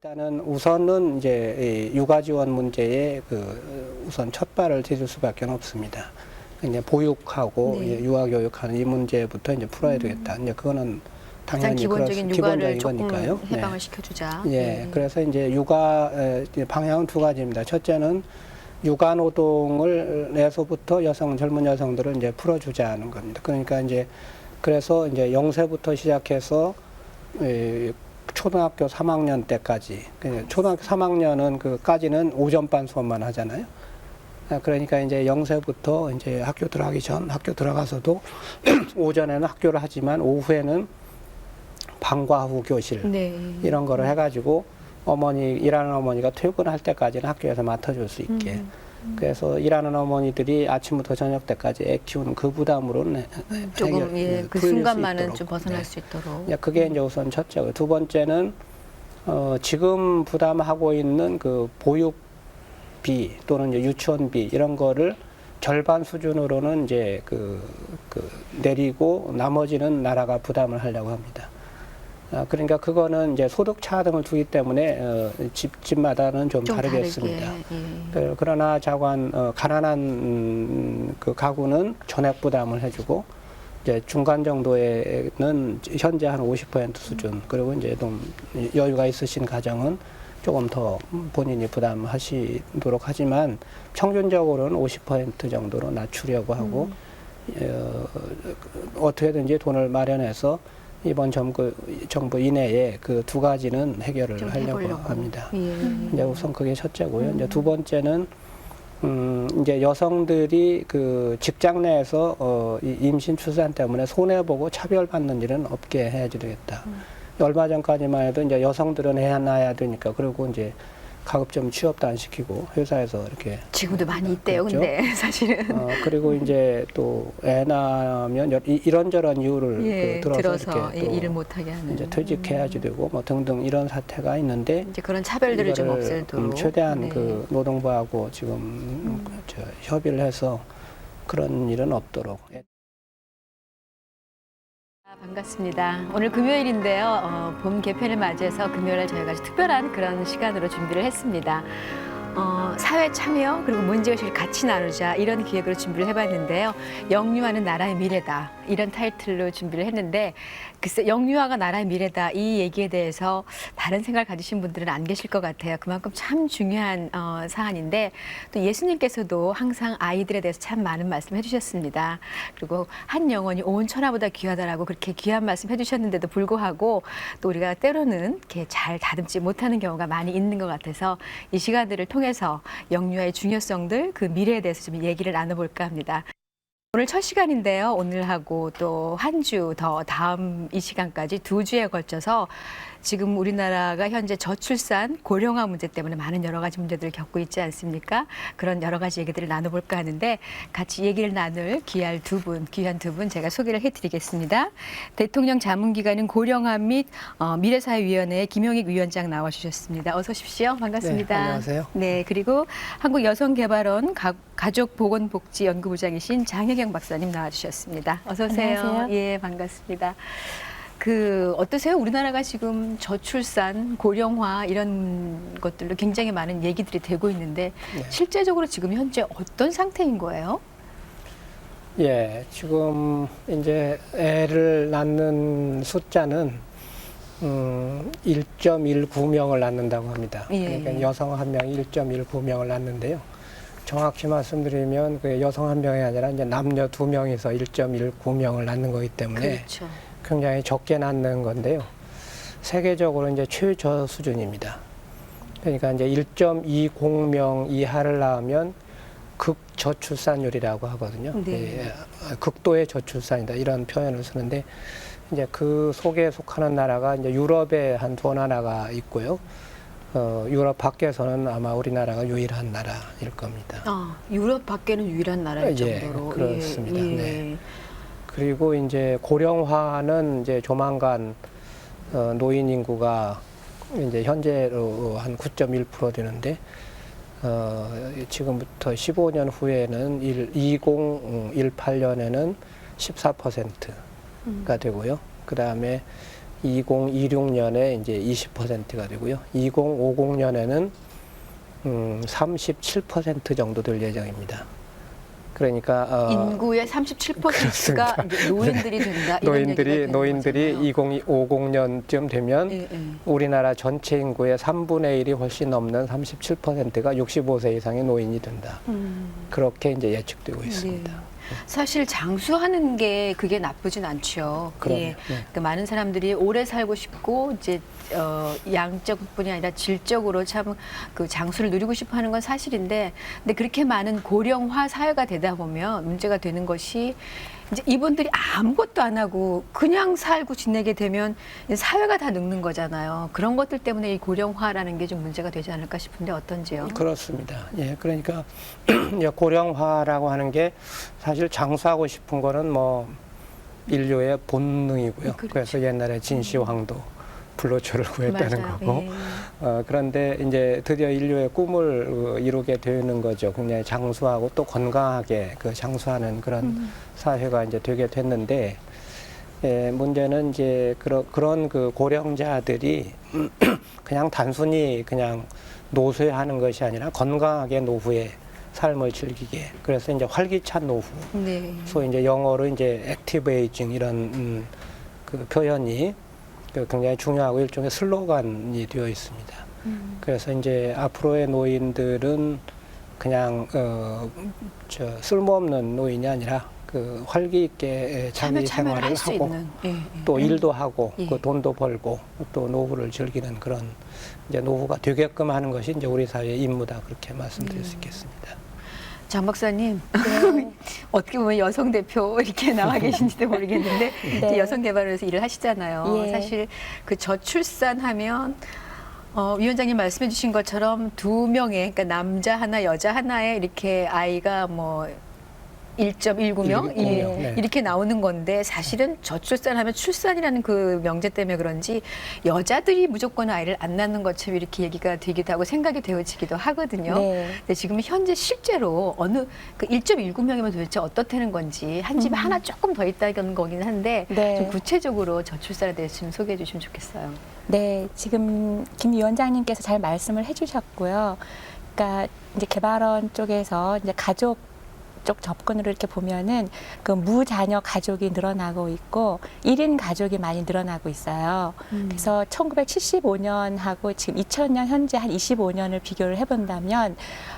일단은 우선은 이제 이 육아 지원 문제에 우선 첫 발을 디딜 수밖에 없습니다. 이제 보육하고 네. 유아 교육하는 이 문제부터 이제 풀어야 되겠다. 이제 그거는 가장 당연히 기본적인 육아를 조금 거니까요. 해방을 시켜주자. 예. 네. 그래서 이제 육아 방향은 두 가지입니다. 첫째는 육아 노동을에서부터 젊은 여성들을 이제 풀어주자는 겁니다. 그러니까 이제 그래서 이제 0세부터 시작해서 초등학교 3학년 때까지, 초등학교 3학년은 그까지는 오전반 수업만 하잖아요. 그러니까 이제 0세부터 이제 학교 들어가기 전, 학교 들어가서도 오전에는 학교를 하지만 오후에는 방과 후 교실 네. 이런 거를 해가지고 일하는 어머니가 퇴근할 때까지는 학교에서 맡아줄 수 있게. 그래서 일하는 어머니들이 아침부터 저녁 때까지 애 키우는 그 부담으로는 조금 그 풀릴 순간만은 수 좀 있도록. 벗어날 수 있도록. 그게 이제 우선 첫째고, 두 번째는 지금 부담하고 있는 그 보육비 또는 이제 유치원비 이런 거를 절반 수준으로는 이제 내리고 나머지는 나라가 부담을 하려고 합니다. 그러니까 그거는 이제 소득 차 등을 두기 때문에 집마다는 좀 다르겠습니다. 그러나 가난한 그 가구는 전액 부담을 해주고, 이제 중간 정도에는 현재 한 50% 수준, 그리고 이제 좀 여유가 있으신 가정은 조금 더 본인이 부담하시도록 하지만 평균적으로는 50% 정도로 낮추려고 하고, 어떻게든지 돈을 마련해서 이번 정부 이내에 그 두 가지는 해결을 하려고 합니다. 이제 우선 그게 첫째고요. 이제 두 번째는 이제 여성들이 그 직장 내에서 임신 출산 때문에 손해 보고 차별받는 일은 없게 해야지 되겠다. 얼마 전까지만 해도 이제 여성들은 해놔야 되니까, 그리고 이제 가급적 취업도 안 시키고 회사에서 이렇게 지금도 많이 있대요. 그렇죠? 근데 사실은 그리고 이제 또 애 낳으면 이런저런 이유를 들어서 이렇게 또 일을 못하게 하는, 이제 퇴직해야지 되고 뭐 등등 이런 사태가 있는데, 이제 그런 차별들을 좀 없애도록 최대한 그 노동부하고 지금 협의를 해서 그런 일은 없도록. 반갑습니다. 오늘 금요일인데요. 봄 개편을 맞이해서 금요일에 저희가 아주 특별한 그런 시간으로 준비를 했습니다. 사회 참여 그리고 문제의식을 같이 나누자, 이런 기획으로 준비를 해봤는데요. 영유아는 나라의 미래다, 이런 타이틀로 준비를 했는데, 글쎄 영유아가 나라의 미래다, 이 얘기에 대해서 다른 생각을 가지신 분들은 안 계실 것 같아요. 그만큼 참 중요한 사안인데, 또 예수님께서도 항상 아이들에 대해서 참 많은 말씀 해주셨습니다. 그리고 한 영혼이 온 천하보다 귀하다라고 그렇게 귀한 말씀 해주셨는데도 불구하고 또 우리가 때로는 이렇게 잘 다듬지 못하는 경우가 많이 있는 것 같아서 이 시간들을 통해서 영유아의 중요성들, 그 미래에 대해서 좀 얘기를 나눠볼까 합니다. 오늘 첫 시간인데요. 오늘하고 또 한 주 더 다음 이 시간까지 2주에 걸쳐서 지금 우리나라가 현재 저출산, 고령화 문제 때문에 많은 여러 가지 문제들을 겪고 있지 않습니까? 그런 여러 가지 얘기들을 나눠볼까 하는데, 같이 얘기를 나눌 귀한 두 분 제가 소개를 해드리겠습니다. 대통령 자문기관인 고령화 및 미래사회위원회의 김영익 위원장 나와주셨습니다. 어서 오십시오. 반갑습니다. 네, 안녕하세요. 네, 그리고 한국여성개발원 가족보건복지연구부장이신 장혜경 박사님 나와주셨습니다. 어서 오세요. 안녕하세요. 예, 반갑습니다. 어떠세요? 우리나라가 지금 저출산, 고령화 이런 것들로 굉장히 많은 얘기들이 되고 있는데, 실제적으로 지금 현재 어떤 상태인 거예요? 예, 지금 이제 애를 낳는 숫자는 1.19명을 낳는다고 합니다. 그러니까 여성 한 명이 1.19명을 낳는데요. 정확히 말씀드리면 그 여성 한 명이 아니라 이제 남녀 2명에서 1.19명을 낳는 거기 때문에 그렇죠. 굉장히 적게 낳는 건데요. 세계적으로 이제 최저 수준입니다. 그러니까 이제 1.20명 이하를 낳으면 극저출산율이라고 하거든요. 네. 극도의 저출산이다, 이런 표현을 쓰는데, 이제 그 속에 속하는 나라가 이제 유럽에 한 2나라가 있고요. 유럽 밖에서는 아마 우리나라가 유일한 나라일 겁니다. 유럽 밖에는 유일한 나라일 정도로. 그렇습니다. 예. 네. 그리고 이제 고령화는 이제 조만간 노인 인구가 이제 현재로 한 9.1% 되는데, 지금부터 15년 후에는 2018년에는 14%가 되고요. 그 다음에 2026년에 이제 20%가 되고요. 2050년에는 37% 정도 될 예정입니다. 그러니까 인구의 37%가 이제 노인들이 된다. 이런 얘기가 되는 노인들이 거잖아요. 2050년쯤 되면 예, 예. 우리나라 전체 인구의 3분의 1이 훨씬 넘는 37%가 65세 이상의 노인이 된다. 그렇게 이제 예측되고 있습니다. 네. 사실 장수하는 게 그게 나쁘진 않죠. 그럼요. 예. 네. 그러니까 많은 사람들이 오래 살고 싶고 이제 양적뿐이 아니라 질적으로 참 그 장수를 누리고 싶어하는 건 사실인데, 근데 그렇게 많은 고령화 사회가 되다 보면 문제가 되는 것이 이제 이분들이 아무것도 안 하고 그냥 살고 지내게 되면 이제 사회가 다 늙는 거잖아요. 그런 것들 때문에 이 고령화라는 게 좀 문제가 되지 않을까 싶은데 어떤지요? 그렇습니다. 예, 그러니까 이제 고령화라고 하는 게 사실 장수하고 싶은 거는 뭐 인류의 본능이고요. 그렇죠. 그래서 옛날에 진시황도 불로초를 구했다는 맞아요. 거고. 예. 그런데 이제 드디어 인류의 꿈을 이루게 되는 거죠. 굉장히 장수하고 또 건강하게 그 장수하는 그런 사회가 이제 되게 됐는데, 예, 문제는 이제 그런 그 고령자들이 그냥 단순히 그냥 노쇠하는 것이 아니라 건강하게 노후에 삶을 즐기게. 그래서 이제 활기찬 노후. 네. 소위 이제 영어로 이제 액티브 에이징 이런 그 표현이 굉장히 중요하고 일종의 슬로건이 되어 있습니다. 그래서 이제 앞으로의 노인들은 그냥 쓸모없는 노인이 아니라 그 활기 있게 자기 생활을 할 수 하고 있는. 예, 예. 또 일도 하고 예. 그 돈도 벌고 또 노후를 즐기는 그런 이제 노후가 되게끔 하는 것이 이제 우리 사회의 임무다, 그렇게 말씀드릴 수 있겠습니다. 장 박사님, 네. 어떻게 보면 여성 대표 이렇게 나와 계신지도 모르겠는데 네. 여성 개발에서 일을 하시잖아요. 예. 사실 그 저출산하면 위원장님 말씀해 주신 것처럼 두 명의, 그러니까 남자 하나 여자 하나에 이렇게 아이가 뭐 1.19명 네. 이렇게 나오는 건데, 사실은 저출산하면 출산이라는 그 명제 때문에 그런지 여자들이 무조건 아이를 안 낳는 것처럼 이렇게 얘기가 되기도 하고 생각이 되어지기도 하거든요. 네. 근데 지금 현재 실제로 어느 그 1.19명이면 도대체 어떻다는 건지, 한 집에 하나 조금 더 있다는 거긴 한데 네. 좀 구체적으로 저출산에 대해서 좀 소개해 주시면 좋겠어요. 네, 지금 김 위원장님께서 잘 말씀을 해주셨고요. 그러니까 이제 개발원 쪽에서 이제 가족 쪽 접근으로 이렇게 보면은 그 무자녀 가족이 늘어나고 있고 1인 가족이 많이 늘어나고 있어요. 그래서 1975년하고 지금 2000년 현재 한 25년을 비교를 해본다면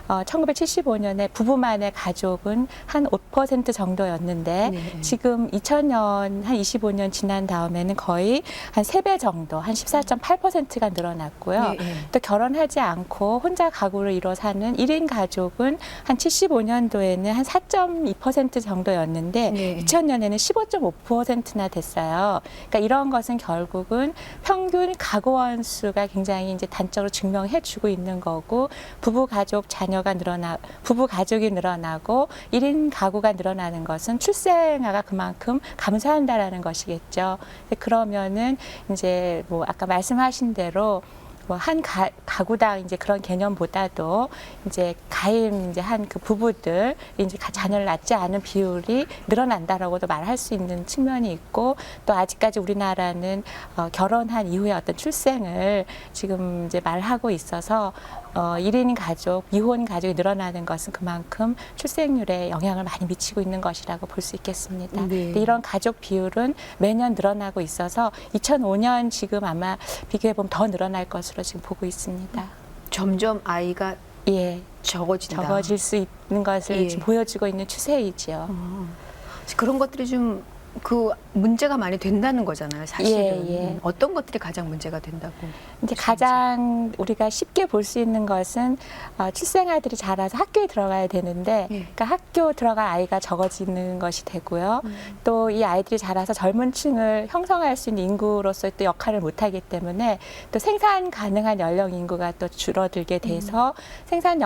1975년에 부부만의 가족은 한 5% 정도였는데 네. 지금 2000년 한 25년 지난 다음에는 거의 한 3배 정도, 한 14.8%가 늘어났고요. 네, 네. 또 결혼하지 않고 혼자 가구를 이뤄 사는 1인 가족은 한 75년도에는 한 4.2% 정도였는데 네. 2000년에는 15.5%나 됐어요. 그러니까 이런 것은 결국은 평균 가구원 수가 굉장히 이제 단적으로 증명해 주고 있는 거고, 부부 가족이 늘어나고 1인 가구가 늘어나는 것은 출생아가 그만큼 감소한다라는 것이겠죠. 그러면은 이제 뭐 아까 말씀하신 대로 뭐 한 가구당 이제 그런 개념보다도 이제 가임 이제 한 그 부부들 이제 자녀를 낳지 않은 비율이 늘어난다라고도 말할 수 있는 측면이 있고, 또 아직까지 우리나라는 결혼한 이후에 어떤 출생을 지금 이제 말하고 있어서 1인 가족, 미혼 가족이 늘어나는 것은 그만큼 출생률에 영향을 많이 미치고 있는 것이라고 볼 수 있겠습니다. 네. 근데 이런 가족 비율은 매년 늘어나고 있어서 2005년 지금 아마 비교해보면 더 늘어날 것으로 지금 보고 있습니다. 점점 아이가 예, 적어진다. 적어질 수 있는 것을 예. 지금 보여주고 있는 추세이지요. 그런 것들이 좀 그 문제가 많이 된다는 거잖아요, 사실은. 예. 어떤 것들이 가장 문제가 된다고? 이제 가장 우리가 쉽게 볼 수 있는 것은 출생아들이 자라서 학교에 들어가야 되는데, 예. 그러니까 학교 들어갈 아이가 적어지는 것이 되고요. 또 이 아이들이 자라서 젊은 층을 형성할 수 있는 인구로서의 또 역할을 못하기 때문에 또 생산 가능한 연령 인구가 또 줄어들게 돼서 생산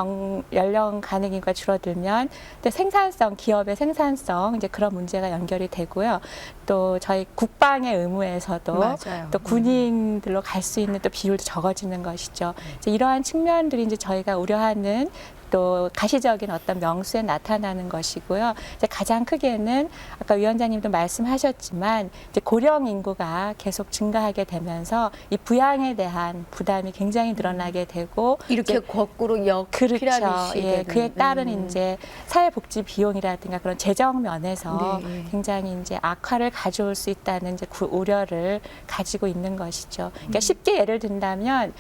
연령 가능 인구가 줄어들면 또 생산성, 기업의 생산성, 이제 그런 문제가 연결이 되고요. 또 저희 국방의 의무에서도 맞아요. 또 군인들로 갈 수 있는 또 비율도 적어지는 것이죠. 이제 이러한 측면들이 이제 저희가 우려하는 또 가시적인 어떤 명수에 나타나는 것이고요. 이제 가장 크게는 아까 위원장님도 말씀하셨지만 이제 고령 인구가 계속 증가하게 되면서 이 부양에 대한 부담이 굉장히 늘어나게 되고 이렇게 거꾸로 역 그렇죠. 피라미시 예, 그에 따른 이제 사회복지 비용이라든가 그런 재정 면에서 굉장히 이제 악화를 가져올 수 있다는 이제 그 우려를 가지고 있는 것이죠. 그러니까 쉽게 예를 든다면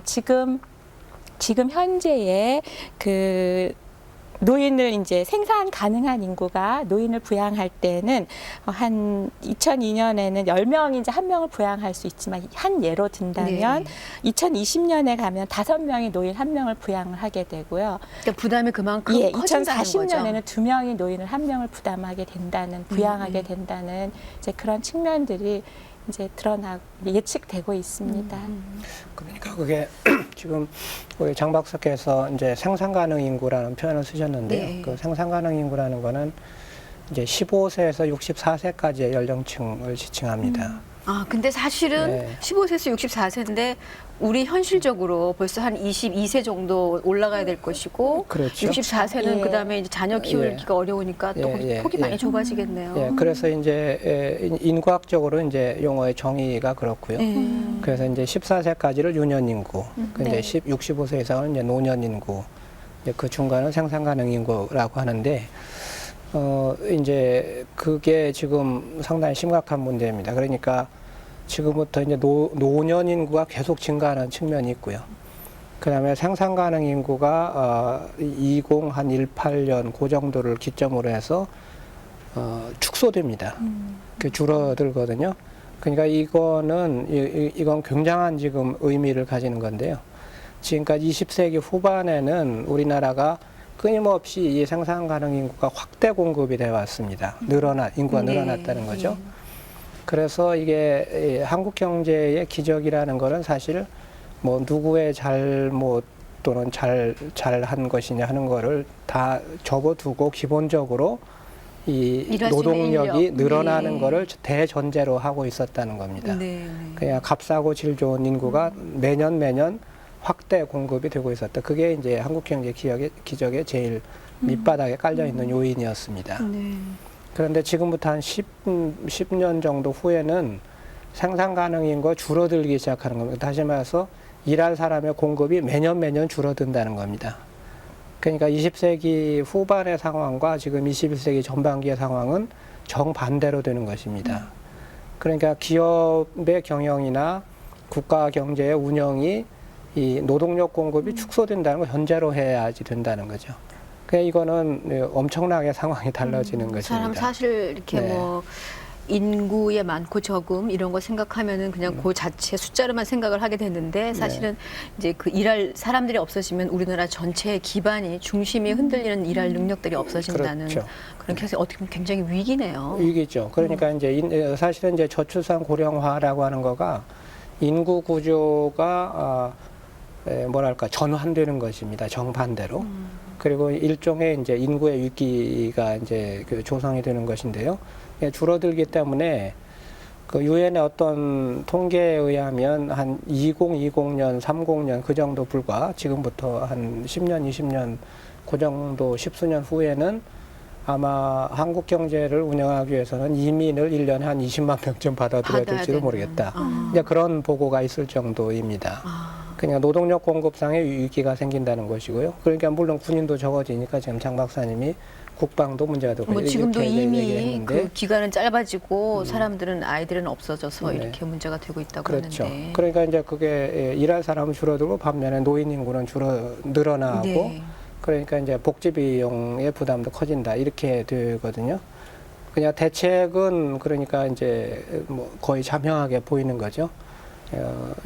지금 현재의 그 노인을 이제 생산 가능한 인구가 노인을 부양할 때는 한 2002년에는 10명이 이제 1명을 부양할 수 있지만 한 예로 든다면 2020년에 가면 5명이 노인 1명을 부양을 하게 되고요. 그러니까 부담이 그만큼 예, 커진다는 거죠. 2040년에는 2명이 노인을 1명을 부담하게 된다는 부양하게 된다는 이제 그런 측면들이 이제 예측되고 있습니다. 그러니까 그게 지금 우리 장 박사께서 이제 생산 가능 인구라는 표현을 쓰셨는데요. 네. 그 생산 가능 인구라는 거는 이제 15세에서 64세까지의 연령층을 지칭합니다. 아, 근데 사실은 네. 15세에서 64세인데 우리 현실적으로 벌써 한 22세 정도 올라가야 될 것이고 그렇죠. 64세는 예. 그다음에 이제 자녀 키우기가 어려우니까 또 폭이 많이 좁아지겠네요. 예, 그래서 이제 인구학적으로 이제 용어의 정의가 그렇고요. 그래서 이제 14세까지를 유년 인구, 근데 65세 이상은 이제 노년 인구, 이제 그 중간은 생산 가능 인구라고 하는데, 이제 그게 지금 상당히 심각한 문제입니다. 그러니까 지금부터 이제 노년 인구가 계속 증가하는 측면이 있고요. 그 다음에 생산 가능 인구가 2018년 그 정도를 기점으로 해서 축소됩니다. 줄어들거든요. 그러니까 이건 굉장한 지금 의미를 가지는 건데요. 지금까지 20세기 후반에는 우리나라가 끊임없이 이 생산 가능 인구가 확대 공급이 되어 왔습니다. 인구가 늘어났다는 거죠. 그래서 이게 한국 경제의 기적이라는 거는 사실 뭐 누구의 잘못 또는 잘한 것이냐 하는 거를 다 접어두고 기본적으로 이 노동력이 늘어나는 거를 대전제로 하고 있었다는 겁니다. 그냥 값싸고 질 좋은 인구가 매년 확대 공급이 되고 있었다. 그게 이제 한국 경제 기적의 제일 밑바닥에 깔려 있는 요인이었습니다. 그런데 지금부터 한 10년 정도 후에는 생산 가능 인구가 줄어들기 시작하는 겁니다. 다시 말해서 일할 사람의 공급이 매년 줄어든다는 겁니다. 그러니까 20세기 후반의 상황과 지금 21세기 전반기의 상황은 정반대로 되는 것입니다. 그러니까 기업의 경영이나 국가 경제의 운영이 이 노동력 공급이 축소된다는 걸 현재로 해야지 된다는 거죠. 그러니까 이거는 엄청나게 상황이 달라지는 것입니다. 사람 사실 이렇게 뭐 인구의 많고 적음 이런 거 생각하면은 그냥 그 자체 숫자로만 생각을 하게 되는데 사실은 이제 그 일할 사람들이 없어지면 우리나라 전체의 기반이 중심이 흔들리는 일할 능력들이 없어진다는 그렇죠. 그런 계속 어떻게 보면 굉장히 위기네요. 위기죠. 그러니까 이제 사실은 이제 저출산 고령화라고 하는 거가 인구 구조가 뭐랄까 전환되는 것입니다. 정반대로. 그리고 일종의 이제 인구의 위기가 이제 조성이 되는 것인데요. 줄어들기 때문에 그 유엔의 어떤 통계에 의하면 한 2020년, 30년 그 정도 불과 지금부터 한 10년, 20년 그 정도 10수년 후에는 아마 한국 경제를 운영하기 위해서는 이민을 1년에 한 20만 명쯤 받아들여야 될지도 모르겠다. 이제 그런 보고가 있을 정도입니다. 그냥 노동력 공급상의 위기가 생긴다는 것이고요. 그러니까 물론 군인도 적어지니까 지금 장 박사님이 국방도 문제가 되고 뭐 지금도 이미 그 기간은 짧아지고 사람들은 아이들은 없어져서 이렇게 문제가 되고 있다고 그렇죠. 하는데. 그러니까 이제 그게 일할 사람은 줄어들고 반면에 노인 인구는 늘어나고 그러니까 이제 복지 비용의 부담도 커진다 이렇게 되거든요. 그냥 대책은 그러니까 이제 뭐 거의 자명하게 보이는 거죠.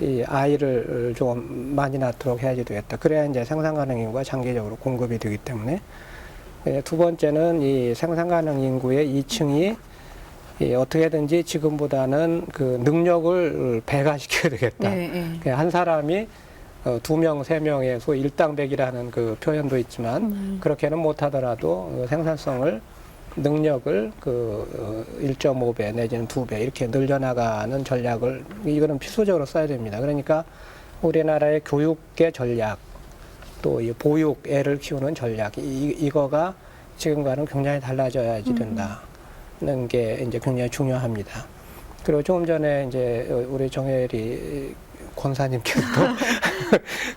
이 아이를 좀 많이 낳도록 해야지 되겠다. 그래야 이제 생산 가능 인구가 장기적으로 공급이 되기 때문에. 두 번째는 이 생산 가능 인구의 2층이 어떻게든지 지금보다는 그 능력을 배가시켜야 되겠다. 한 사람이 2명, 3명의 소위 일당백이라는 그 표현도 있지만 그렇게는 못하더라도 생산성을 능력을 1.5배 내지는 2배 이렇게 늘려나가는 전략을 이거는 필수적으로 써야 됩니다. 그러니까 우리나라의 교육계 전략 또 이 보육 애를 키우는 전략 이거가 지금과는 굉장히 달라져야지 된다는 게 이제 굉장히 중요합니다. 그리고 조금 전에 이제 우리 정혜리 권사님께서도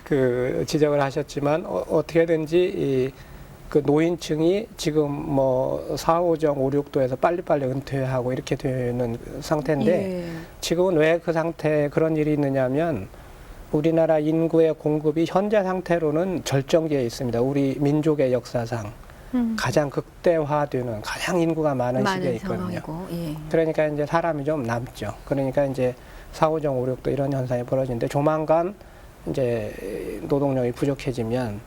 그 지적을 하셨지만 어떻게든지 그 노인층이 지금 뭐 4, 5정, 5, 6도에서 빨리빨리 은퇴하고 이렇게 되는 상태인데 지금은 왜 그 상태에 그런 일이 있느냐면 우리나라 인구의 공급이 현재 상태로는 절정기에 있습니다. 우리 민족의 역사상 가장 극대화되는 가장 인구가 많은 시기에 있거든요. 그러니까 이제 사람이 좀 남죠. 그러니까 이제 4, 5정, 5, 6도 이런 현상이 벌어지는데 조만간 이제 노동력이 부족해지면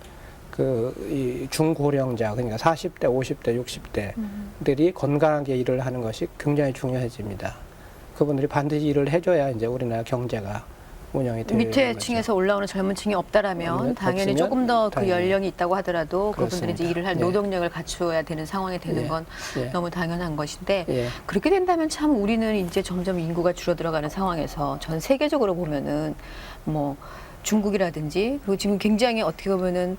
이 중고령자 그러니까 40대, 50대, 60대들이 건강하게 일을 하는 것이 굉장히 중요해집니다. 그분들이 반드시 일을 해줘야 이제 우리나라 경제가 운영이 되는 밑에 거죠. 층에서 올라오는 젊은 층이 없다라면 당연히 조금 더 그 연령이 있다고 하더라도 그분들이 이제 일을 할 노동력을 갖추어야 되는 상황이 되는 건 너무 당연한 것인데 그렇게 된다면 참 우리는 이제 점점 인구가 줄어들어가는 상황에서 전 세계적으로 보면은 뭐 중국이라든지 그리고 지금 굉장히 어떻게 보면은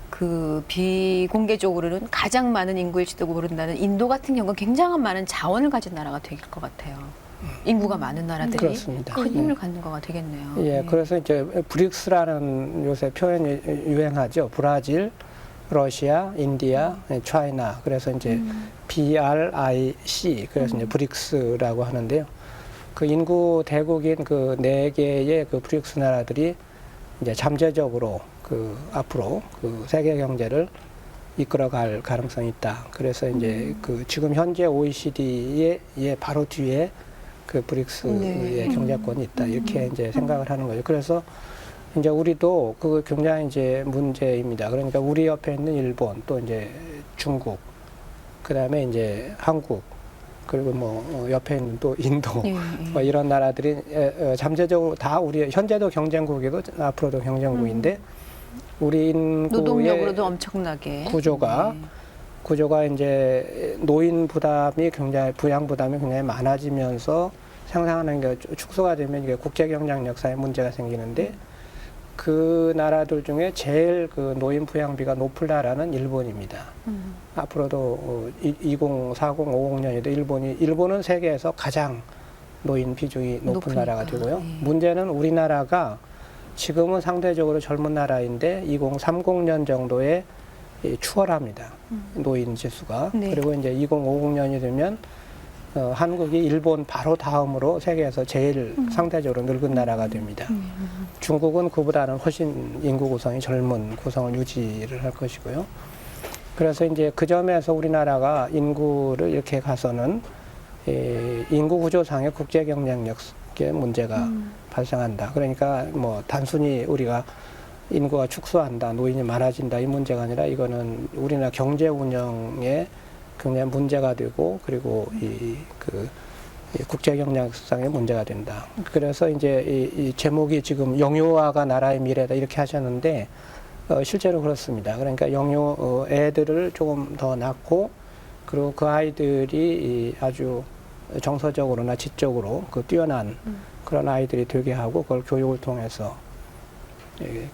그 비공개적으로는 가장 많은 인구일지도 모른다는 인도 같은 경우는 굉장히 많은 자원을 가진 나라가 될 것 같아요. 인구가 많은 나라들이 그렇습니다. 큰 힘을 갖는 거가 되겠네요. 예, 그래서 이제 브릭스라는 요새 표현이 유행하죠. 브라질, 러시아, 인디아, 차이나. 그래서 이제 BRIC 그래서 이제 브릭스라고 하는데요. 그 인구 대국인 그 4개의 그 브릭스 나라들이 이제 잠재적으로 그 앞으로 그 세계 경제를 이끌어갈 가능성이 있다. 그래서 이제 그 지금 현재 OECD의 바로 뒤에 그 브릭스의 경제권이 있다. 이렇게 이제 생각을 하는 거죠. 그래서 이제 우리도 그 굉장히 이제 문제입니다. 그러니까 우리 옆에 있는 일본 또 이제 중국 그다음에 이제 한국 그리고 뭐 옆에 있는 또 인도 뭐 이런 나라들이 잠재적으로 다 우리 현재도 경쟁국이고 앞으로도 경쟁국인데 우리 인구의 노동력으로도 엄청나게 구조가 이제 노인 부담이 굉장히 부양 부담이 굉장히 많아지면서 생산하는 게 축소가 되면 이게 국제 경쟁력상의 문제가 생기는데 그 나라들 중에 제일 그 노인 부양비가 높을 나라는 일본입니다. 앞으로도 2040, 50년에도 일본은 세계에서 가장 노인 비중이 높은 나라가 되고요. 문제는 우리나라가 지금은 상대적으로 젊은 나라인데 2030년 정도에 추월합니다. 노인 지수가. 그리고 이제 2050년이 되면 한국이 일본 바로 다음으로 세계에서 제일 상대적으로 늙은 나라가 됩니다. 중국은 그보다는 훨씬 인구 구성이 젊은 구성을 유지를 할 것이고요. 그래서 이제 그 점에서 우리나라가 인구를 이렇게 가서는 인구 구조상의 국제 경쟁력의 문제가 발생한다. 그러니까 뭐 단순히 우리가 인구가 축소한다, 노인이 많아진다 이 문제가 아니라 이거는 우리나라 경제 운영에 굉장히 문제가 되고 그리고 이 국제 경쟁상의 문제가 된다. 그래서 이제 이 제목이 지금 영유아가 나라의 미래다 이렇게 하셨는데 실제로 그렇습니다. 그러니까 영유 애들을 조금 더 낳고 그리고 그 아이들이 아주 정서적으로나 지적으로 그 뛰어난 그런 아이들이 되게 하고 그걸 교육을 통해서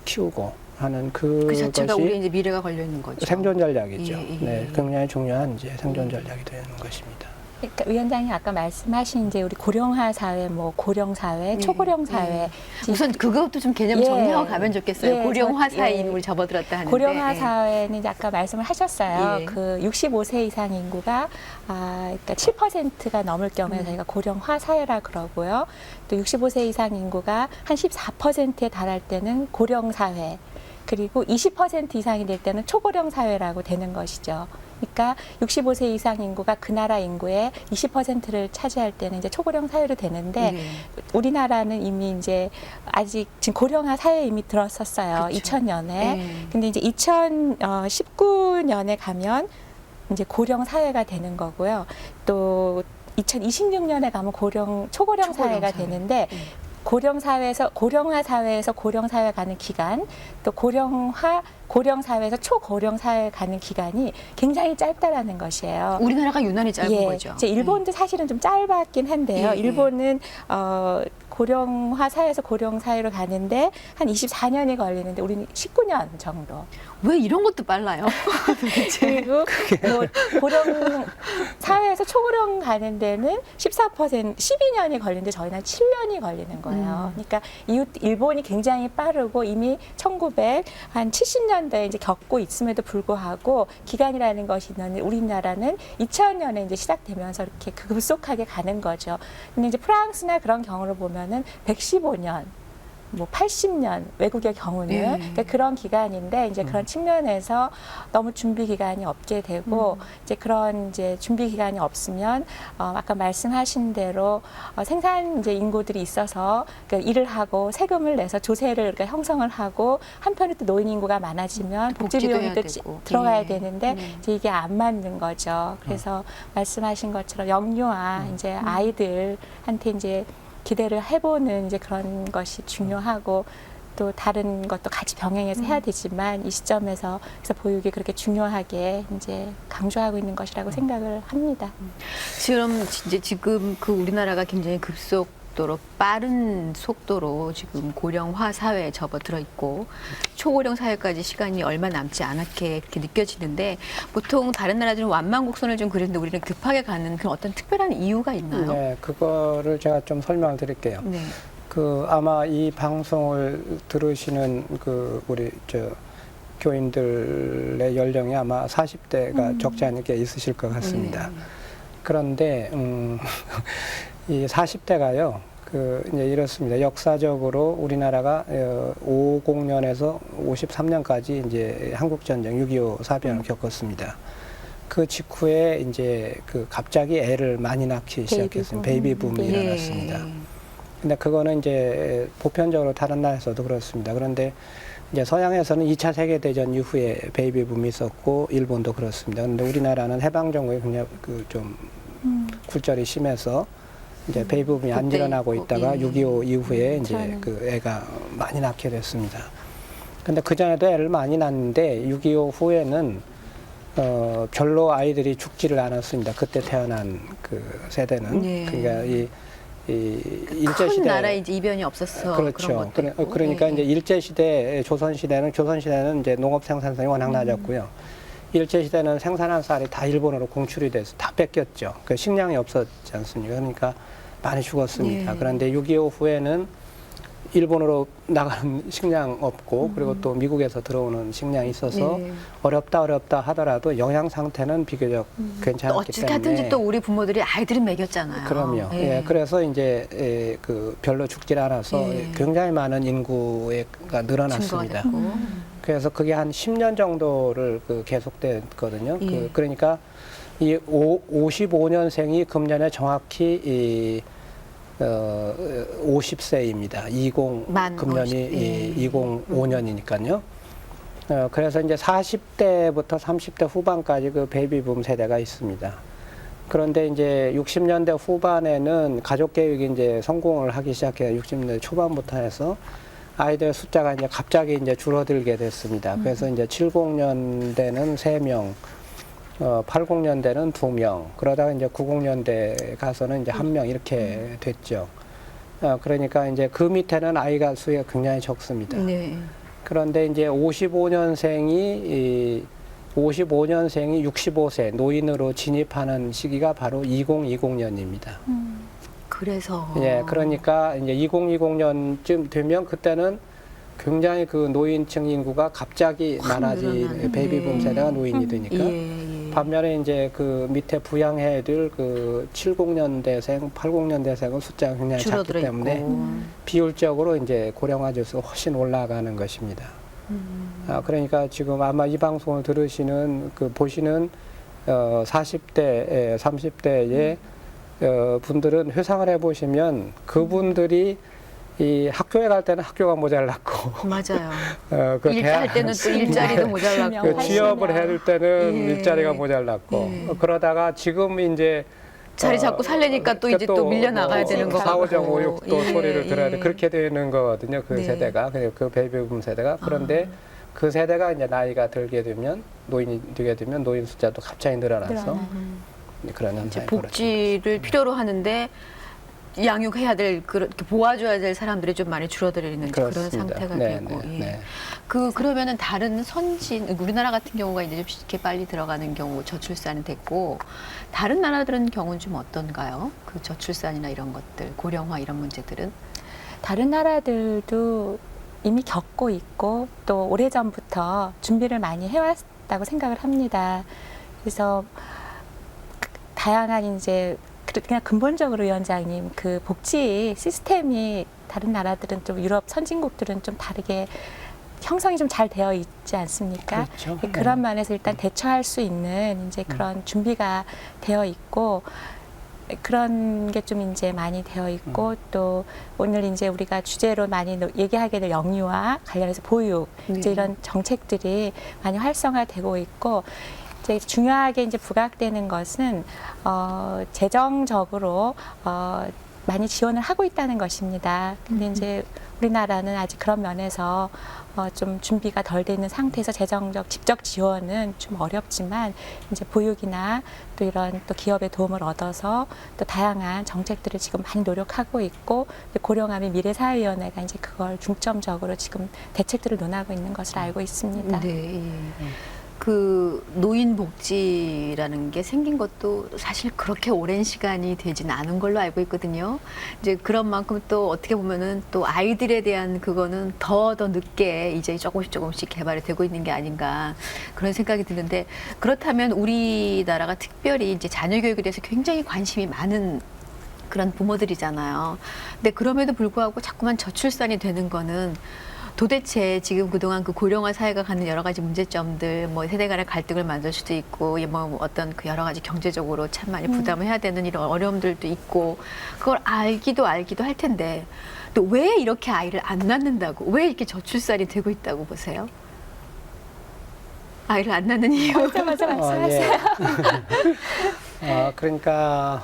키우고 하는 그 자체가 우리 이제 미래가 걸려 있는 거죠. 생존 전략이죠. 네, 굉장히 중요한 이제 생존 전략이 되는 것입니다. 그러니까 위원장님 아까 말씀하신 이제 우리 고령화 사회, 뭐 고령 사회, 초고령 사회. 우선 그것도 좀 개념 정리하고 가면 좋겠어요. 고령화 사회 인구를 접어들었다 하는데. 고령화 사회는 이제 아까 말씀을 하셨어요. 그 65세 이상 인구가 그러니까 7%가 넘을 경우에 저희가 고령화 사회라 그러고요. 또 65세 이상 인구가 한 14%에 달할 때는 고령 사회. 그리고 20% 이상이 될 때는 초고령 사회라고 되는 것이죠. 그러니까 65세 이상 인구가 그 나라 인구의 20%를 차지할 때는 이제 초고령 사회로 되는데 우리나라는 이미 이제 아직 지금 고령화 사회에 이미 들었었어요. 그렇죠. 2000년에. 근데 이제 2019년에 가면 이제 고령 사회가 되는 거고요. 또 2026년에 가면 초고령 사회가 되는데 고령 사회에서 고령화 사회에서 고령 사회 가는 기간, 또 고령 사회에서 초고령 사회 가는 기간이 굉장히 짧다라는 것이에요. 우리나라가 유난히 짧은 거죠. 이제 일본도 사실은 좀 짧았긴 한데요. 일본은 고령화 사회에서 고령 사회로 가는데 한 24년이 걸리는데 우리는 19년 정도. 왜 이런 것도 빨라요? 그리고 뭐 고령 사회에서 초고령 가는 데는 12년이 걸리는데 저희는 한 7년이 걸리는 거예요. 그러니까 일본이 굉장히 빠르고 이미 1970년대에 이제 겪고 있음에도 불구하고 기간이라는 것이 있는데 우리나라는 2000년에 이제 시작되면서 이렇게 급속하게 가는 거죠. 근데 이제 프랑스나 그런 경우를 보면은 115년 뭐 80년 외국의 경우는 그러니까 그런 기간인데 이제 그런 측면에서 너무 준비 기간이 없게 되고 이제 그런 이제 준비 기간이 없으면 아까 말씀하신 대로 생산 이제 인구들이 있어서 그러니까 일을 하고 세금을 내서 조세를 그러니까 형성을 하고 한편에 또 노인 인구가 많아지면 복지 비용이 또 들어가야 되는데 이제 이게 안 맞는 거죠. 그래서 말씀하신 것처럼 영유아 이제 아이들한테 이제 기대를 해보는 이제 그런 것이 중요하고 또 다른 것도 같이 병행해서 해야 되지만 이 시점에서 그래서 보육이 그렇게 중요하게 이제 강조하고 있는 것이라고 생각을 합니다. 지금 그 우리나라가 굉장히 급속도로 빠른 속도로 지금 고령화 사회에 접어들어 있고 초고령 사회까지 시간이 얼마 남지 않았게 그렇게 느껴지는데 보통 다른 나라들은 완만곡선을 좀 그리는데 우리는 급하게 가는 그런 어떤 특별한 이유가 있나요? 네, 그거를 제가 좀 설명을 드릴게요. 네. 그 아마 이 방송을 들으시는 그 우리 교인들의 연령이 아마 40대가 적지 않게 있으실 것 같습니다. 그런데 이 40대가요. 이제 이렇습니다. 역사적으로 우리나라가 50년에서 53년까지 이제 한국전쟁 6.25 사변을 겪었습니다. 그 직후에 이제 갑자기 애를 많이 낳기 시작했습니다. 베이비붐이 일어났습니다. 근데 그거는 이제 보편적으로 다른 나라에서도 그렇습니다. 그런데 이제 서양에서는 2차 세계대전 이후에 베이비붐이 있었고 일본도 그렇습니다. 그런데 우리나라는 해방정부에 굉장히 좀 굴절이 심해서 이제 베이비붐이 안 일어나고 있다가 6.25 이후에 이제 애가 많이 낳게 됐습니다. 근데 그전에도 애를 많이 낳는데 6.25 후에는 별로 아이들이 죽지를 않았습니다. 그때 태어난 그 세대는. 그러니까 큰 나라에 이제 이변이 없었어. 그렇죠. 그러니까 이제 일제시대, 조선시대는 이제 농업 생산성이 워낙 낮았고요. 일제시대는 생산한 쌀이 다 일본으로 공출이 돼서 다 뺏겼죠. 그 식량이 없었지 않습니까? 그러니까 많이 죽었습니다. 그런데 6.25 후에는 일본으로 나가는 식량 없고 그리고 또 미국에서 들어오는 식량이 있어서 어렵다 하더라도 영양 상태는 비교적 괜찮았기 때문에 어찌하든지 또 우리 부모들이 아이들은 먹였잖아요. 그럼요. 그래서 이제 별로 죽질 않아서 굉장히 많은 인구가 늘어났습니다. 그래서 그게 한 10년 정도를 계속됐거든요. 그러니까 이 55년생이 금년에 정확히 50세입니다. 금년이 2005년이니까요. 그래서 이제 40대부터 30대 후반까지 그 베이비붐 세대가 있습니다. 그런데 이제 60년대 후반에는 가족 계획이 이제 성공을 하기 시작해요. 60년대 초반부터 해서 아이들 숫자가 이제 갑자기 이제 줄어들게 됐습니다. 그래서 이제 70년대는 3명, 80년대는 2명, 그러다가 이제 90년대 가서는 이제 1명 이렇게 됐죠. 그러니까 이제 그 밑에는 아이가 수가 굉장히 적습니다. 그런데 이제 55년생이 65세 노인으로 진입하는 시기가 바로 2020년입니다. 그래서 그러니까 이제 2020년쯤 되면 그때는 굉장히 그 노인층 인구가 갑자기 많아진 베이비붐 세대가 노인이 되니까 반면에 이제 그 밑에 부양해들 그 70년대생, 80년대생은 숫자가 굉장히 작기 때문에 비율적으로 이제 고령화 지수가 훨씬 올라가는 것입니다. 그러니까 지금 아마 이 방송을 들으시는 보시는 40대, 30대의 분들은 회상을 해보시면 그분들이 이 학교에 갈 때는 학교가 모자랐고 맞아요. 일할 때는 또 일자리도 모자랐고 취업을 해야 될 때는 일자리가 모자랐고 그러다가 지금 이제 자리 잡고 살려니까 또 이제 또 밀려 나가야 되는 거고 4.5, 6도 소리를 들어야 돼. 그렇게 되는 거거든요. 그 세대가 그 베이비붐 세대가. 그런데 그 세대가 이제 나이가 들게 되면 노인이 되게 되면 노인 숫자도 갑자기 늘어나서 그런 현상이 복지를 필요로 하는데 양육해야 될 그렇게 도와줘야 될 사람들이 좀 많이 줄어들는 그런 그렇습니다. 상태가 네, 되고. 네, 예. 네. 그러면은 다른 선진 우리나라 같은 경우가 이제 좀 쉽게 빨리 들어가는 경우 저출산이 됐고 다른 나라들은 경우는 좀 어떤가요? 그 저출산이나 이런 것들 고령화 이런 문제들은 다른 나라들도 이미 겪고 있고 또 오래전부터 준비를 많이 해왔다고 생각을 합니다. 그래서 다양한 이제 그냥 근본적으로 위원장님 그 복지 시스템이 다른 나라들은 좀 유럽 선진국들은 좀 다르게 형성이 좀 잘 되어 있지 않습니까? 그렇죠. 그런 면에서 일단 대처할 수 있는 이제 그런 준비가 되어 있고 그런 게 좀 이제 많이 되어 있고 또 오늘 이제 우리가 주제로 많이 얘기하게 될 영유아 관련해서 보육 이제 이런 정책들이 많이 활성화되고 있고 이제 중요하게 이제 부각되는 것은 재정적으로 많이 지원을 하고 있다는 것입니다. 근데 이제 우리나라는 아직 그런 면에서 좀 준비가 덜 돼 있는 상태에서 재정적 직접 지원은 좀 어렵지만 이제 보육이나 또 이런 또 기업의 도움을 얻어서 또 다양한 정책들을 지금 많이 노력하고 있고 고령화 및 미래사회위원회가 이제 그걸 중점적으로 지금 대책들을 논하고 있는 것을 알고 있습니다. 네. 그 노인 복지라는 게 생긴 것도 사실 그렇게 오랜 시간이 되진 않은 걸로 알고 있거든요. 이제 그런 만큼 또 어떻게 보면은 또 아이들에 대한 그거는 더 늦게 이제 조금씩 개발이 되고 있는 게 아닌가 그런 생각이 드는데 그렇다면 우리나라가 특별히 이제 자녀 교육에 대해서 굉장히 관심이 많은 그런 부모들이잖아요. 근데 그럼에도 불구하고 자꾸만 저출산이 되는 거는 도대체 지금 그동안 그 고령화 사회가 갖는 여러 가지 문제점들, 뭐 세대 간의 갈등을 만들 수도 있고, 뭐 어떤 그 여러 가지 경제적으로 참 많이 부담을 해야 되는 이런 어려움들도 있고, 그걸 알기도 할 텐데, 또 왜 이렇게 아이를 안 낳는다고, 왜 이렇게 저출산이 되고 있다고 보세요? 아이를 안 낳는 이유. 맞아 말씀하세요. 그러니까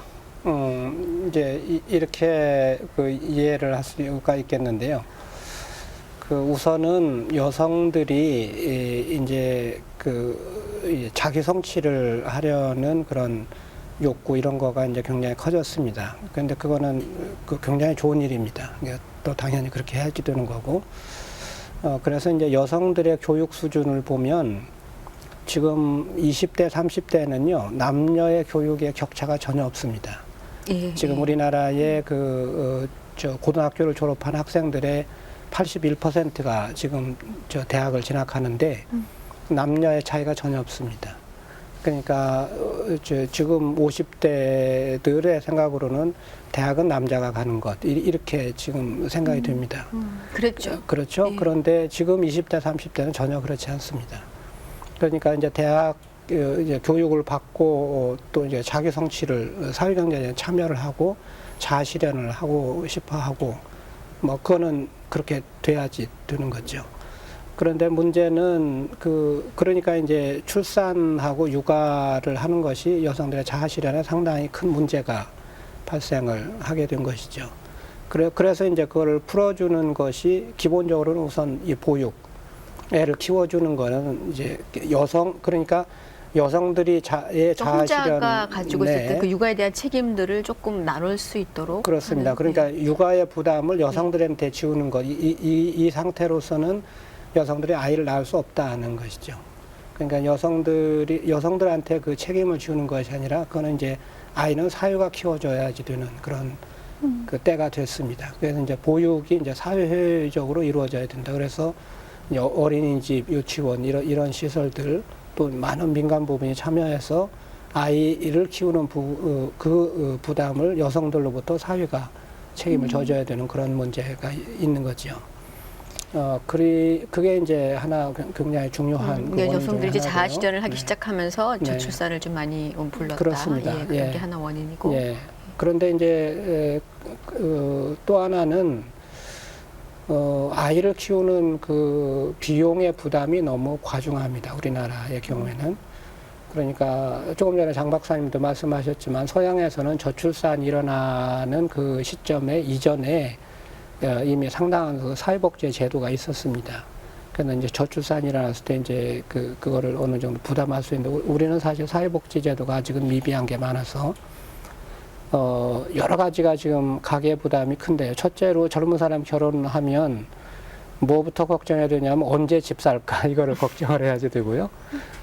이제 이렇게 그 이해를 할 수가 있겠는데요. 그 우선은 여성들이 이제 그 자기 성취를 하려는 그런 욕구 이런 거가 이제 굉장히 커졌습니다. 그런데 그거는 굉장히 좋은 일입니다. 또 당연히 그렇게 해야지 되는 거고. 그래서 이제 여성들의 교육 수준을 보면 지금 20대, 30대는요 남녀의 교육의 격차가 전혀 없습니다. 지금 우리나라의 고등학교를 졸업한 학생들의 81%가 지금 대학을 진학하는데 남녀의 차이가 전혀 없습니다. 그러니까 지금 50대들의 생각으로는 대학은 남자가 가는 것 이렇게 지금 생각이 됩니다. 그렇죠. 그렇죠. 그런데 지금 20대, 30대는 전혀 그렇지 않습니다. 그러니까 이제 대학 이제 교육을 받고 또 이제 자기 성취를 사회경제에 참여를 하고 자아 실현을 하고 싶어 하고 뭐 그거는 그렇게 돼야지 되는 거죠. 그런데 문제는 그러니까 이제 출산하고 육아를 하는 것이 여성들의 자아 실현에 상당히 큰 문제가 발생을 하게 된 것이죠. 그래서 이제 그걸 풀어주는 것이 기본적으로는 우선 이 보육, 애를 키워주는 거는 이제 그러니까 여성들이 자아 실현 혼자가 가지고 있을 때 그 육아에 대한 책임들을 조금 나눌 수 있도록 그렇습니다. 그러니까 육아의 부담을 여성들한테 지우는 것 이 상태로서는 여성들이 아이를 낳을 수 없다는 것이죠. 그러니까 여성들한테 그 책임을 지우는 것이 아니라 그거는 이제 아이는 사회가 키워줘야지 되는 그런 그 때가 됐습니다. 그래서 이제 보육이 이제 사회적으로 이루어져야 된다. 그래서 이제 어린이집, 유치원 이런 시설들 또 많은 민간 부분이 참여해서 아이를 키우는 부담을 여성들로부터 사회가 책임을 져줘야 되는 그런 문제가 있는 거죠. 그게 이제 하나 굉장히 중요한 여성들이 이제 자아 실현을 하기 네. 시작하면서 저출산을 좀 많이 불렀다. 그렇습니다. 그게 하나 원인이고. 그런데 이제 또 하나는 아이를 키우는 그 비용의 부담이 너무 과중합니다. 우리나라의 경우에는. 그러니까 조금 전에 장 박사님도 말씀하셨지만 서양에서는 저출산이 일어나는 그 시점에 이전에 이미 상당한 그 사회복지 제도가 있었습니다. 그래서 이제 저출산이 일어났을 때 이제 그거를 어느 정도 부담할 수 있는데 우리는 사실 사회복지 제도가 아직은 미비한 게 많아서 여러 가지가 지금 가계 부담이 큰데요. 첫째로 젊은 사람 결혼하면 뭐부터 걱정해야 되냐면 언제 집 살까 이거를 걱정을 해야지 되고요.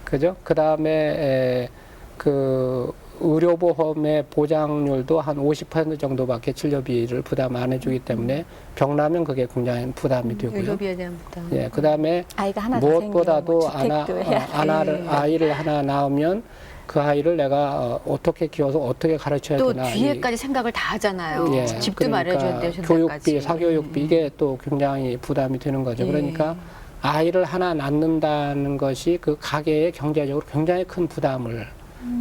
그죠? 그 다음에 그 의료보험의 보장률도 한 50% 정도밖에 진료비를 부담 안 해주기 때문에 병 나면 그게 굉장히 부담이 되고요. 의료비에 대한 부담. 예, 그 다음에 아이가 하나 더 무엇보다도 생기면 뭐 주택도 아이를 하나 낳으면 그 아이를 내가 어떻게 키워서 어떻게 가르쳐야 또 되나. 뒤에까지 생각을 다 하잖아요. 예, 집도 말해줘야 되고 교육비, 사교육비 이게 또 굉장히 부담이 되는 거죠. 예. 그러니까 아이를 하나 낳는다는 것이 그 가계에 경제적으로 굉장히 큰 부담을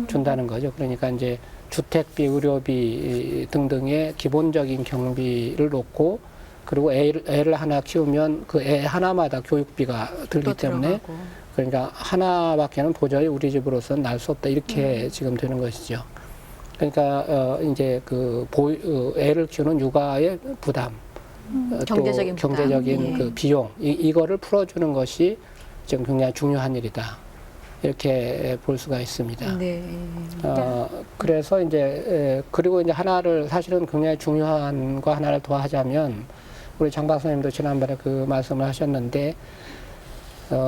준다는 거죠. 그러니까 이제 주택비, 의료비 등등의 기본적인 경비를 놓고 그리고 애를 하나 키우면 그 애 하나마다 교육비가 들기 때문에 들어가고. 그러니까 하나밖에는 도저히 우리 집으로서는 낳을 수 없다 이렇게 지금 되는 것이죠. 그러니까 이제 애를 키우는 육아의 부담, 경제적인 또 부담. 경제적인 예. 그 비용 이거를 풀어주는 것이 지금 굉장히 중요한 일이다. 이렇게 볼 수가 있습니다. 네. 그래서 이제 그리고 이제 하나를 사실은 굉장히 중요한 거 하나를 더 하자면 우리 장 박사님도 지난번에 그 말씀을 하셨는데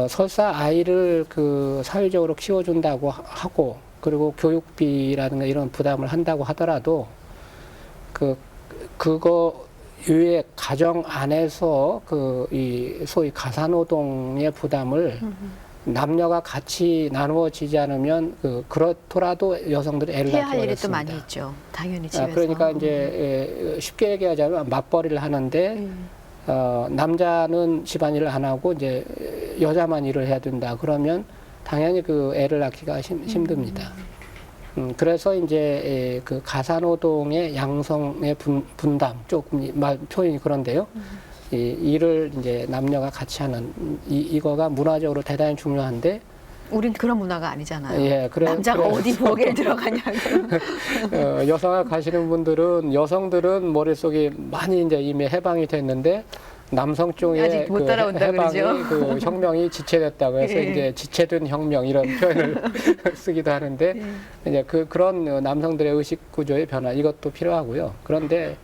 설사 아이를 그 사회적으로 키워준다고 하고 그리고 교육비라든가 이런 부담을 한다고 하더라도 그거 외에 가정 안에서 이 소위 가사노동의 부담을 남녀가 같이 나누어지지 않으면 그렇더라도 여성들이 애를 해야 낳기 할 일이 또 어렵습니다. 많이 있죠. 당연히 집에서. 그러니까 이제 쉽게 얘기하자면 맞벌이를 하는데 남자는 집안일을 안 하고 이제 여자만 일을 해야 된다. 그러면 당연히 그 애를 낳기가 힘듭니다. 그래서 이제 그 가사노동의 양성의 분담 조금 표현이 그런데요. 이 일을 이제 남녀가 같이 하는 이거가 문화적으로 대단히 중요한데 우린 그런 문화가 아니잖아요. 예, 남자가 어디 부엌에 들어가냐고. 여성학 가시는 분들은 여성들은 머릿속이 많이 이제 이미 해방이 됐는데 남성 쪽에 아직 못 따라온다 해방이 그러죠. 그 혁명이 지체됐다고 해서 예. 이제 지체된 혁명 이런 표현을 쓰기도 하는데 이제 그런 남성들의 의식 구조의 변화 이것도 필요하고요. 그런데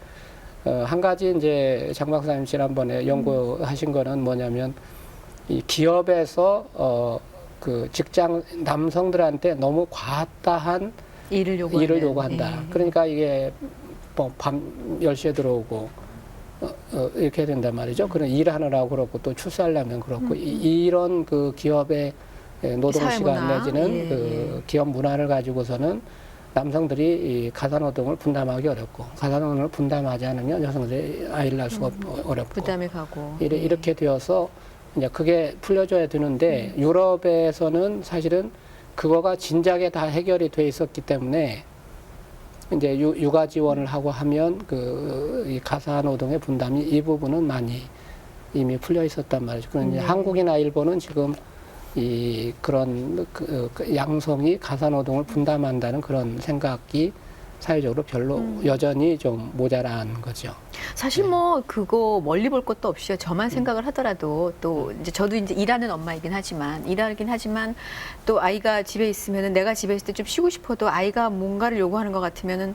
한 가지 이제 장 박사님 지난번에 연구하신 거는 뭐냐면 이 기업에서 그 직장 남성들한테 너무 과다한 일을 요구한다. 그러니까 이게 뭐 밤 10시에 들어오고 이렇게 된단 말이죠. 그런 일하느라고 그렇고 또 출세하려면 그렇고 이런 그 기업의 노동 시간 내지는 그 기업 문화를 가지고서는 남성들이 이 가사노동을 분담하기 어렵고 가사노동을 분담하지 않으면 여성들이 아이를 낳을 수가 어렵고 부담이 가고 이렇게 되어서 이제 그게 풀려져야 되는데 유럽에서는 사실은 그거가 진작에 다 해결이 돼 있었기 때문에 이제 육아 지원을 하고 하면 이 가사노동의 분담이 이 부분은 많이 이미 풀려 있었단 말이죠. 그런데 한국이나 일본은 지금 그런 양성이 가사노동을 분담한다는 그런 생각이 사회적으로 별로 여전히 좀 모자란 거죠. 사실 뭐 그거 멀리 볼 것도 없이 저만 생각을 하더라도 또 이제 저도 이제 일하는 엄마이긴 하지만 또 아이가 집에 있으면은 내가 집에 있을 때 좀 쉬고 싶어도 아이가 뭔가를 요구하는 것 같으면은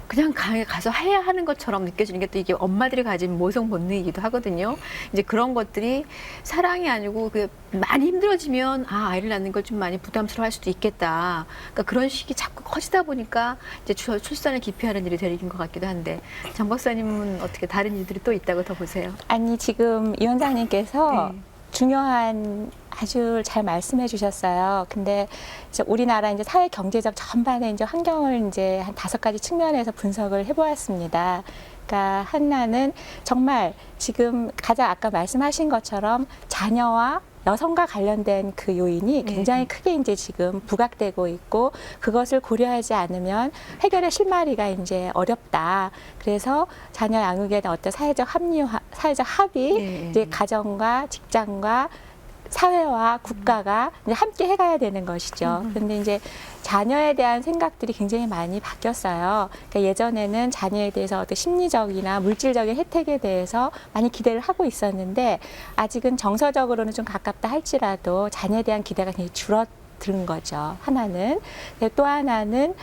그냥 가서 해야 하는 것처럼 느껴지는 게 또 이게 엄마들이 가진 모성 본능이기도 하거든요. 이제 그런 것들이 사랑이 아니고 많이 힘들어지면 아이를 낳는 걸 좀 많이 부담스러워할 수도 있겠다. 그러니까 그런 식이 자꾸 커지다 보니까 이제 출산을 기피하는 일이 되는 것 같기도 한데 장 박사님은 어떻게 다른 일들이 또 있다고 더 보세요? 아니 지금 이 원장님께서 중요한 아주 잘 말씀해 주셨어요. 근데 이제 우리나라 이제 사회 경제적 전반의 이제 환경을 이제 한 5가지 측면에서 분석을 해보았습니다. 그러니까 하나는 정말 지금 가장 아까 말씀하신 것처럼 자녀와 여성과 관련된 그 요인이 굉장히 크게 이제 지금 부각되고 있고 그것을 고려하지 않으면 해결의 실마리가 이제 어렵다. 그래서 자녀 양육에 대한 어떤 사회적 합의, 이제 가정과 직장과 사회와 국가가 이제 함께 해가야 되는 것이죠. 그런데 이제 자녀에 대한 생각들이 굉장히 많이 바뀌었어요. 그러니까 예전에는 자녀에 대해서 어떤 심리적이나 물질적인 혜택에 대해서 많이 기대를 하고 있었는데 아직은 정서적으로는 좀 가깝다 할지라도 자녀에 대한 기대가 굉장히 들은 거죠. 하나는. 또 하나는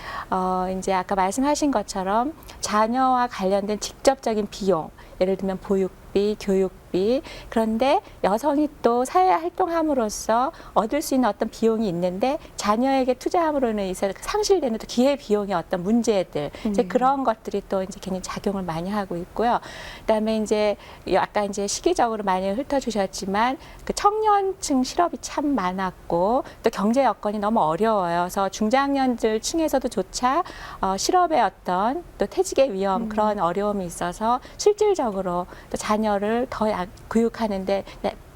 이제 아까 말씀하신 것처럼 자녀와 관련된 직접적인 비용, 예를 들면 보육비, 교육비. 그런데 여성이 또 사회 활동함으로써 얻을 수 있는 어떤 비용이 있는데 자녀에게 투자함으로는 인해서 상실되는 또 기회 비용의 어떤 문제들, 이제 그런 것들이 또 이제 굉장히 작용을 많이 하고 있고요. 그다음에 이제 아까 이제 시기적으로 많이 훑어주셨지만 그 청년층 실업이 참 많았고 또 경제 여건이 너무 어려워요. 그래서 중장년들 층에서도 조차 실업의 어떤 또 퇴직의 위험 그런 어려움이 있어서 실질적으로 또 자녀를 더 교육하는데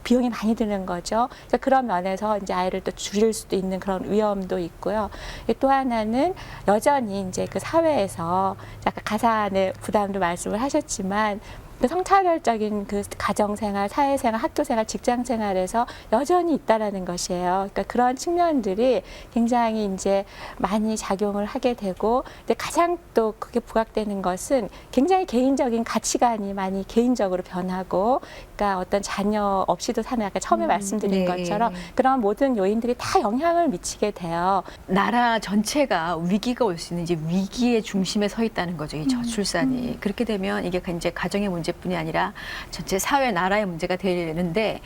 비용이 많이 드는 거죠. 그러니까 그런 면에서 이제 아이를 또 줄일 수도 있는 그런 위험도 있고요. 또 하나는 여전히 이제 그 사회에서 아까 가사안의 부담도 말씀을 하셨지만 그 성차별적인 그 가정생활, 사회생활, 학교생활, 직장생활에서 여전히 있다라는 것이에요. 그러니까 그런 측면들이 굉장히 이제 많이 작용을 하게 되고, 근데 가장 또 그게 부각되는 것은 굉장히 개인적인 가치관이 많이 개인적으로 변하고, 그러니까 어떤 자녀 없이도 사는 아까 처음에 말씀드린 것처럼 그런 모든 요인들이 다 영향을 미치게 돼요. 나라 전체가 위기가 올 수 있는 이제 위기의 중심에 서 있다는 거죠. 이 저출산이. 그렇게 되면 이게 이제 가정의 문제뿐이 아니라 전체 사회 나라의 문제가 되는데,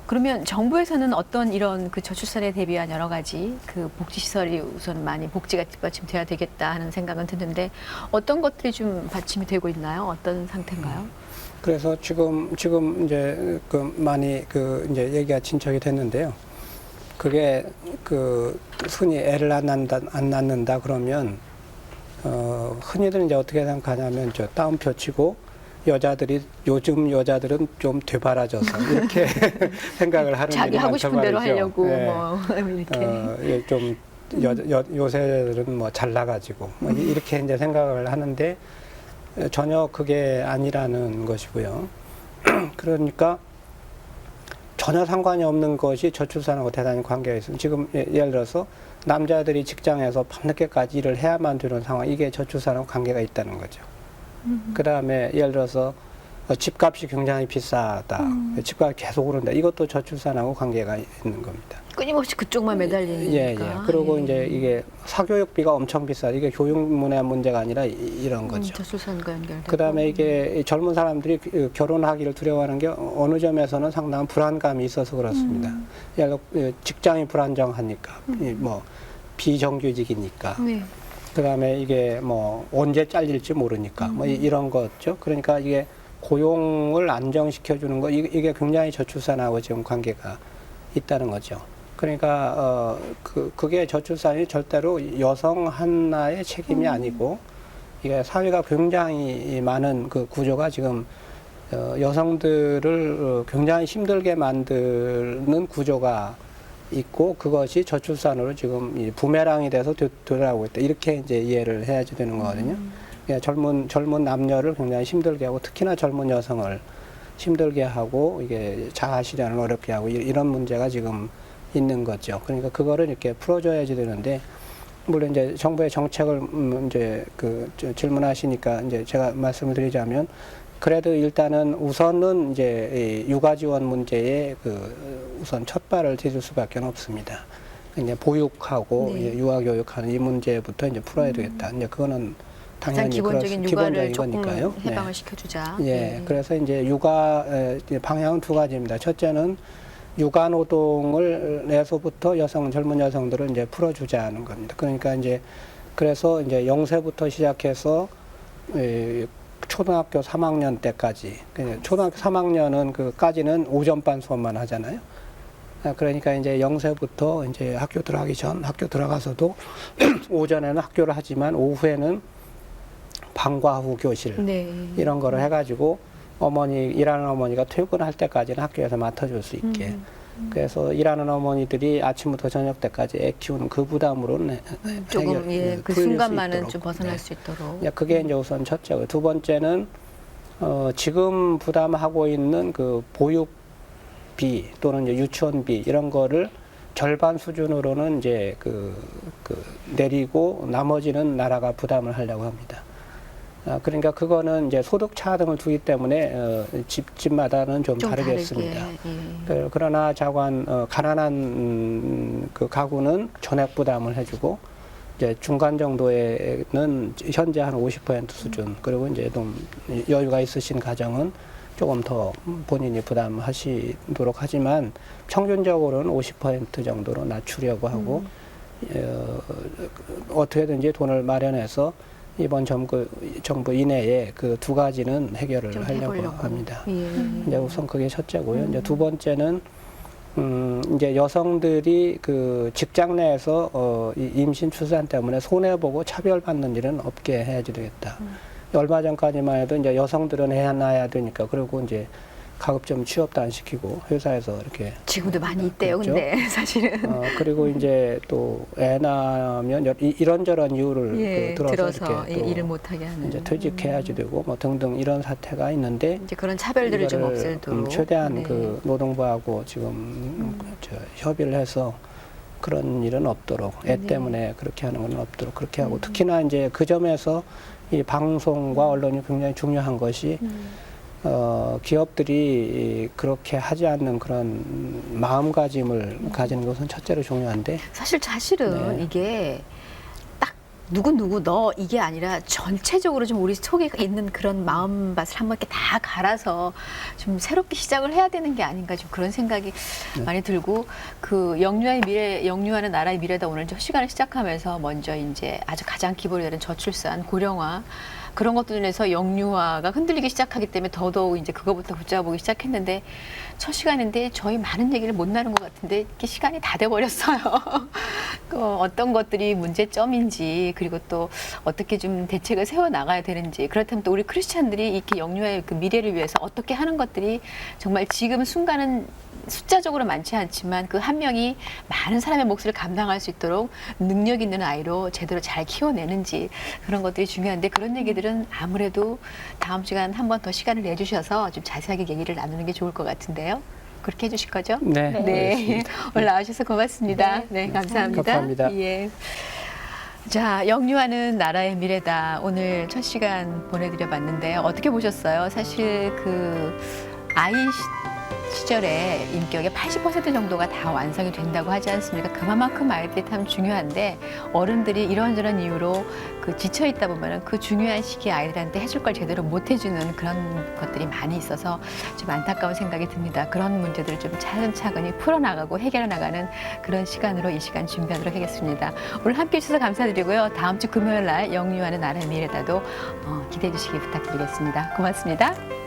그러면 정부에서는 어떤 이런 그 저출산에 대비한 여러 가지 그 복지시설이 우선 많이 복지가 뒷받침돼야 되겠다 하는 생각은 드는데 어떤 것들이 좀 받침이 되고 있나요? 어떤 상태인가요? 그래서 지금 이제 그 많이 그 이제 얘기가 진척이 됐는데요. 그게 그 흔히 애를 안 낳는다 그러면 흔히들 이제 어떻게 생각하냐면 저 따옴표 치고 요즘 여자들은 좀 되바라져서 이렇게 생각을 하는 자기 하고 싶은 대로 하려고 네. 뭐 이렇게 좀 요새들은 뭐 잘나가지고 뭐 이렇게 이제 생각을 하는데 전혀 그게 아니라는 것이고요. 그러니까 전혀 상관이 없는 것이 저출산하고 대단히 관계가 있습니다. 지금 예를 들어서 남자들이 직장에서 밤늦게까지 일을 해야만 되는 상황, 이게 저출산하고 관계가 있다는 거죠. 그 다음에 예를 들어서 집값이 굉장히 비싸다. 집값이 계속 오른다. 이것도 저출산하고 관계가 있는 겁니다. 끊임없이 그쪽만 매달리니까. 예. 그리고 이제 이게 사교육비가 엄청 비싸. 이게 교육문의 문제가 아니라 이런 거죠. 저출산과 연결되고. 그다음에 이게 젊은 사람들이 결혼하기를 두려워하는 게 어느 점에서는 상당한 불안감이 있어서 그렇습니다. 예를 들어 직장이 불안정하니까, 뭐 비정규직이니까. 네. 그다음에 이게 뭐 언제 잘릴지 모르니까 뭐 이런 거죠. 그러니까 이게 고용을 안정시켜 주는 거 이게 굉장히 저출산하고 지금 관계가 있다는 거죠. 그러니까 그게 저출산이 절대로 여성 하나의 책임이 아니고 이게 사회가 굉장히 많은 그 구조가 지금 여성들을 굉장히 힘들게 만드는 구조가 있고 그것이 저출산으로 지금 부메랑이 돼서 돌아오고 있다. 이렇게 이제 이해를 해야지 되는 거거든요. 젊은 남녀를 굉장히 힘들게 하고 특히나 젊은 여성을 힘들게 하고 이게 자아 실현을 어렵게 하고 이런 문제가 지금 있는 거죠. 그러니까 그거를 이렇게 풀어줘야지 되는데 물론 이제 정부의 정책을 이제 그 질문하시니까 이제 제가 말씀을 드리자면 그래도 일단은 우선은 이제 육아 지원 문제에 그 우선 첫 발을 디딜 수밖에 없습니다. 이제 보육하고 네. 유아 교육하는 이 문제부터 이제 풀어야 되겠다. 이제 그거는 당연히 기본적인 육아를 조금 거니까요. 해방을 시켜주자. 예. 네. 그래서 이제 육아 방향은 두 가지입니다. 첫째는 육아 노동을에서부터 젊은 여성들을 이제 풀어주자는 겁니다. 그러니까 이제 그래서 이제 0세부터 시작해서 초등학교 3학년 때까지, 초등학교 3학년은 그까지는 오전반 수업만 하잖아요. 그러니까 이제 0세부터 이제 학교 들어가기 전, 학교 들어가서도 오전에는 학교를 하지만 오후에는 방과 후 교실 네. 이런 거를 해가지고 일하는 어머니가 퇴근할 때까지는 학교에서 맡아줄 수 있게. 그래서 일하는 어머니들이 아침부터 저녁 때까지 애 키우는 그 부담으로는 조금 그 풀릴 순간만은 수 좀 벗어날 수 있도록. 그게 이제 우선 첫째고 두 번째는 지금 부담하고 있는 그 보육비 또는 이제 유치원비 이런 거를 절반 수준으로는 이제 그 내리고 나머지는 나라가 부담을 하려고 합니다. 그러니까 그거는 이제 소득차 등을 두기 때문에 집마다는 좀 다르겠습니다. 그러나 가난한 그 가구는 전액 부담을 해주고 이제 중간 정도에는 현재 한 50% 수준, 그리고 이제 좀 여유가 있으신 가정은 조금 더 본인이 부담하시도록 하지만 평균적으로는 50% 정도로 낮추려고 하고 어떻게든지 돈을 마련해서 이번 정부 이내에 그 두 가지는 해결을 하려고 합니다. 이제 우선 그게 첫째고요. 이제 두 번째는 이제 여성들이 그 직장 내에서 임신 출산 때문에 손해 보고 차별받는 일은 없게 해야지 되겠다. 얼마 전까지만 해도 이제 여성들은 해놔야 되니까, 그리고 이제 가급적 취업도 안 시키고 회사에서 이렇게 지금도 많이 있대요. 그렇죠? 근데 사실은 그리고 이제 또 애 낳으면 이런저런 이유를 들어서 이렇게 또 일을 못하게 하는 이제 퇴직해야지 되고 뭐 등등 이런 사태가 있는데, 이제 그런 차별들을 좀 없애도록 최대한 그 노동부하고 지금 협의를 해서 그런 일은 없도록, 애 때문에 그렇게 하는 건 없도록 그렇게 하고, 특히나 이제 그 점에서 이 방송과 언론이 굉장히 중요한 것이 기업들이 그렇게 하지 않는 그런 마음가짐을 가지는 것은 첫째로 중요한데, 사실은 이게 딱 누구 너 이게 아니라 전체적으로 좀 우리 속에 있는 그런 마음밭을 한번 이렇게 다 갈아서 좀 새롭게 시작을 해야 되는 게 아닌가, 좀 그런 생각이 많이 들고, 그 영유아는 나라의 미래다, 오늘 저 시간을 시작하면서 먼저 이제 아주 가장 기본이 되는 저출산, 고령화, 그런 것들로 인해서 영유아가 흔들리기 시작하기 때문에 더더욱 이제 그거부터 붙잡아보기 시작했는데, 첫 시간인데 저희 많은 얘기를 못 나눈 것 같은데 이게 시간이 다 돼버렸어요. 어떤 것들이 문제점인지, 그리고 또 어떻게 좀 대책을 세워나가야 되는지, 그렇다면 또 우리 크리스찬들이 이렇게 영유아의 그 미래를 위해서 어떻게 하는 것들이 정말 지금 순간은 숫자적으로 많지 않지만 그 한 명이 많은 사람의 몫을 감당할 수 있도록 능력 있는 아이로 제대로 잘 키워내는지, 그런 것들이 중요한데, 그런 얘기들은 아무래도 다음 시간 한 번 더 시간을 내주셔서 좀 자세하게 얘기를 나누는 게 좋을 것 같은데요. 그렇게 해주실 거죠? 네. 오늘 나와주셔서 고맙습니다. 네, 감사합니다. 감사합니다. 예. 자, 영유아는 나라의 미래다. 오늘 첫 시간 보내드려 봤는데요. 어떻게 보셨어요? 사실 그 아이 시절에 인격의 80% 정도가 다 완성이 된다고 하지 않습니까? 그만큼 아이들이 참 중요한데, 어른들이 이런저런 이유로 그 지쳐 있다 보면은 그 중요한 시기에 아이들한테 해줄 걸 제대로 못 해주는 그런 것들이 많이 있어서 좀 안타까운 생각이 듭니다. 그런 문제들을 좀 차근차근히 풀어나가고 해결해 나가는 그런 시간으로 이 시간 준비하도록 하겠습니다. 오늘 함께 해주셔서 감사드리고요. 다음 주 금요일 날 영유아는 나라의 미래다도 기대해 주시기 부탁드리겠습니다. 고맙습니다.